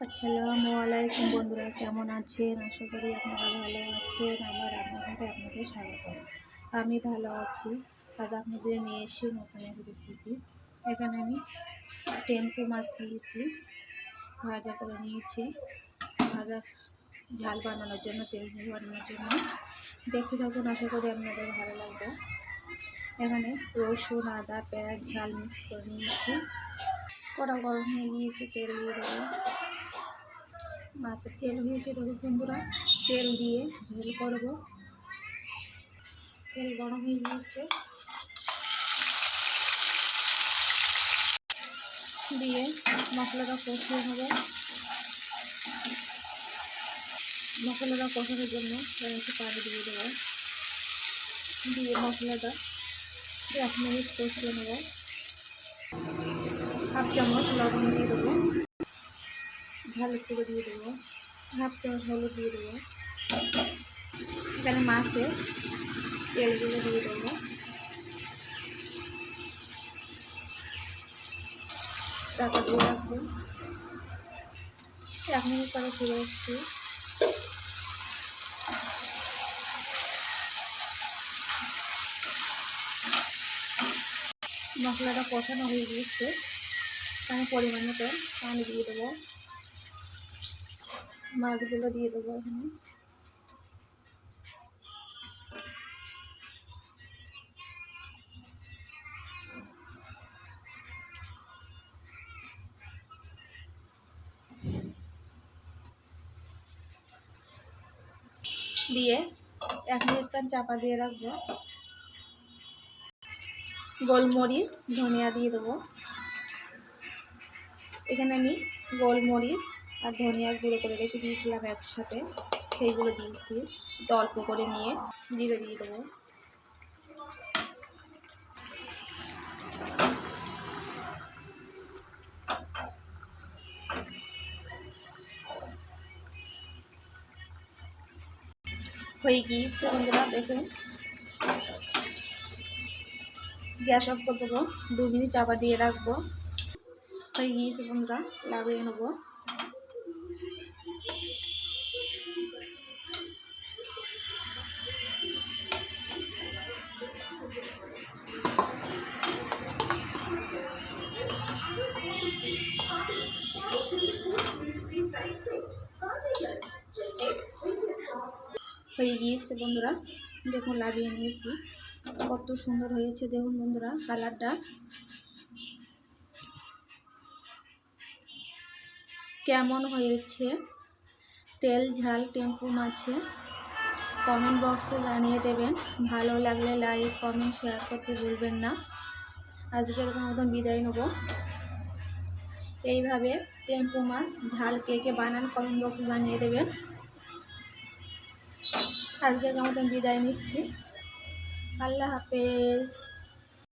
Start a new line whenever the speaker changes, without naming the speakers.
আসসালামু আলাইকুম বন্ধুরা, কেমন আছেন? আশা করি আপনারা ভালো আছেন। আমার রান্নাঘরে আপনাদের স্বাগত। আমি ভালো আছি। আজ আপনাদের নিয়ে এসে নতুন এক রেসিপি। এখানে আমি টেম্পু মাছ নিয়েছি, ভাজা করে নিয়েছি। ভাজা ঝাল বানানোর জন্য, তেল ঝাল বানানোর জন্য। দেখতে থাকুন, আশা করি আপনাদের ভালো লাগবে। এখানে রসুন, আদা, পেঁয়াজ, ঝাল মিক্স করে নিয়েছি। কড়া গরম হয়ে গিয়েছে, তেল দিয়ে দেবো। মাছের তেল হয়েছে, দেখো বন্ধুরা। তেল দিয়ে ঝোল করব। তেল গরম হয়ে গিয়েছে, দিয়ে মশলাটা কষিয়ে নেব। মশলাটা কষানোর জন্য একটু পানি দিয়ে দেবো। দিয়ে মশলাটা 1 মিনিট কষিয়ে নেব। হাফ চামচ লবণ দিয়ে দেবো, ঝালের গুঁড়ো দিয়ে দেবো, হাফ চামচ হলুদ দিয়ে দেবো। এখানে মাছে তেলগুলো দিয়ে দেবো। টাকা দিয়ে রাখবো। 1 মিনিট পরে ফিরে এসছি। মশলাটা কষানো হয়ে গিয়েছে, আমি পরিমাণ মতো পানি দিয়ে দেবো। মাছগুলো দিয়ে দেবো এখানে। দিয়ে 1 মিনিট চাপা দিয়ে রাখবো। গোলমরিচ, ধনিয়া দিয়ে দেবো। এখানে আমি গোলমরিচ আর ধনিয়া গুঁড়ো করে রেখে দিয়েছিলাম একসাথে, সেইগুলো দিয়েছি। অল্প করে নিয়ে জিরে দিয়ে দেবো। হয়ে গিয়েছে বন্ধুরা, দেখুন। গ্যাস অফ করে দেবো, 2 মিনিট চাপা দিয়ে রাখবো। হয়ে গিয়েছে বন্ধুরা, লাগিয়ে নেবো। হয়ে গিয়েছে বন্ধুরা, দেখুন লাগিয়ে নিয়েছি। কত সুন্দর হয়েছে দেখুন বন্ধুরা, কালারটা কেমন হয়েছে। তেল ঝাল টেম্পু মাছে কমেন্ট বক্সে জানিয়ে দেবেন। ভালো লাগলে লাইক, কমেন্ট, শেয়ার করতে ভুলবেন না। আজকের মতন বিদায় নেব। এইভাবে টেম্পু মাছ ঝাল কে কে বানান কমেন্ট বক্সে জানিয়ে দেবেন। আজকের মতন বিদায় নিচ্ছি। আল্লাহ হাফেজ।